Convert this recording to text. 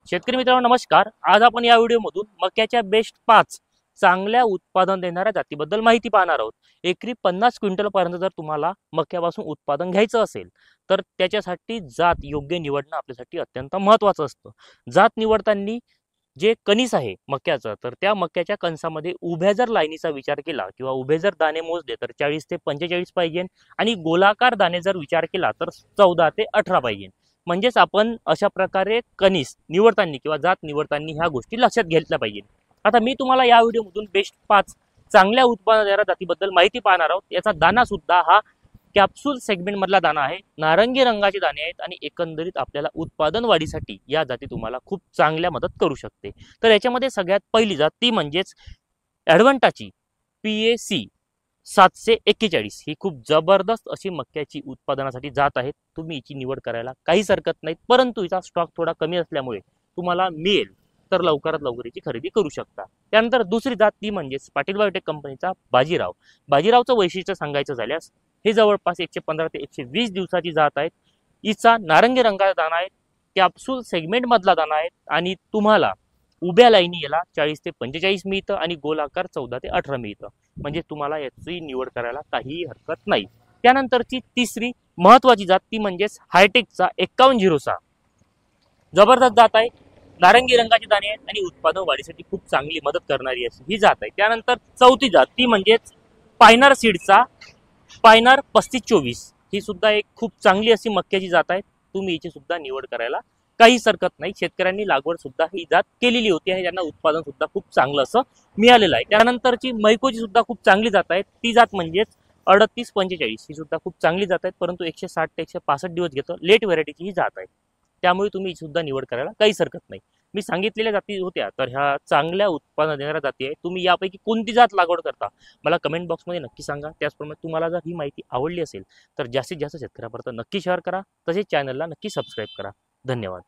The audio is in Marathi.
शेतकरी मित्रांनो नमस्कार। आज आपण या व्हिडिओमधून मक्याच्या बेस्ट 5 चांगल्या उत्पादन देणाऱ्या जातीबद्दल माहिती पाहणार आहोत। एकरी 50 क्विंटल पर्यंत जर तुम्हाला मक्यापासून उत्पादन घ्यायचं असेल तर त्याच्यासाठी जात योग्य निवडणं आपल्यासाठी अत्यंत महत्त्वाचं असतं। जात निवडताना जे कणीस आहे मक्याचं, तर त्या मक्याच्या कणसामध्ये उभ्या जर लाईनीचा विचार केला किंवा उभे जर दाणे मोजले तर 40 ते 45 पाहिजे आणि गोलाकार दाणे जर विचार केला तर 14 ते 18 पाहिजे। म्हणजेच आपण अशा प्रकारे कणीस निवडताना किंवा जात निवडताना ह्या गोष्टी लक्षात घेतल्या पाहिजे। आता मी तुम्हाला या व्हिडिओमधून बेस्ट 5 चांगल्या उत्पादन देणाऱ्या जातीबद्दल माहिती पाहणार आहोत। याचा दाना सुद्धा हा कॅप्सूल सेगमेंट मधला दाना आहे, नारंगी रंगाचे दाणे आहेत आणि एकंदरीत आपल्याला उत्पादन वाढीसाठी या जाती तुम्हाला खूप चांगल्या मदत करू शकते। तर याच्यामध्ये सगळ्यात पहिली जात ती म्हणजेच ॲडव्हान्टाची PAC 741 ही खूप जबरदस्त अशी मक्याची उत्पादनासाठी जात आहे। तुम्ही हिची निवड करायला काहीच हरकत नाही, परंतु हिचा स्टॉक थोडा कमी असल्यामुळे तुम्हाला मिळेल तर लवकरात लवकर हिची खरेदी करू शकता। त्यानंतर दुसरी जात ती म्हणजेच पाटील बायोटेक कंपनीचा बाजीराव। बाजीरावचं वैशिष्ट्य सांगायचं झाल्यास हे जवळपास 115 ते 120 दिवसाची जात आहे। हिचा नारंगी रंगाचा दाना आहे, कॅप्सूल सेगमेंट मधला दाना आहे आणि तुम्हाला उभ्या लाईनी याला 40 ते 45 मिळतं आणि गोलाकार 14 ते 18 मिळतं। म्हणजे तुम्हाला याची निवड करायला काही हरकत नाही। त्यानंतरची तिसरी महत्त्वाची जात ती म्हणजेच हायटेकचा 5106 जबरदस्त जात आहे, नारंगी रंगाचे दाणे आहेत आणि उत्पादन वाढीसाठी खूप चांगली मदत करणारी अशी ही जात आहे। त्यानंतर चौथी जात ती म्हणजेच पायनर सीडचा पायनर 3524 ही सुद्धा एक खूप चांगली अशी मक्याची जात आहे। तुम्ही हिची सुद्धा निवड करायला काहीच हरकत नाही। शेतकऱ्यांनी लागवड सुद्धा ही जात केलेली होती आणि त्यांना उत्पादन सुद्धा खूप चांगलं असं मिळालेलं आहे। त्यानंतरची मैकोची सुद्धा खूप चांगली जात आहे, ती जात म्हणजेच 3845 ही सुद्धा खूप चांगली जात आहे, परंतु 160 ते 165 दिवस घेतो, लेट व्हरायटीची ही जात आहे। त्यामुळे तुम्ही सुद्धा निवड करायला काहीच हरकत नाही। मी सांगितलेल्या जाती होत्या तर ह्या चांगल्या उत्पादन देणाऱ्या जाती आहे। तुम्ही यापैकी कोणती जात लागवड करता मला कमेंट बॉक्समध्ये नक्की सांगा। त्याचप्रमाणे तुम्हाला जर ही माहिती आवडली असेल तर जास्तीत जास्त शेतकऱ्यापर्यंत नक्की शेअर करा, तसेच चॅनलला नक्की सबस्क्राईब करा। धन्यवाद।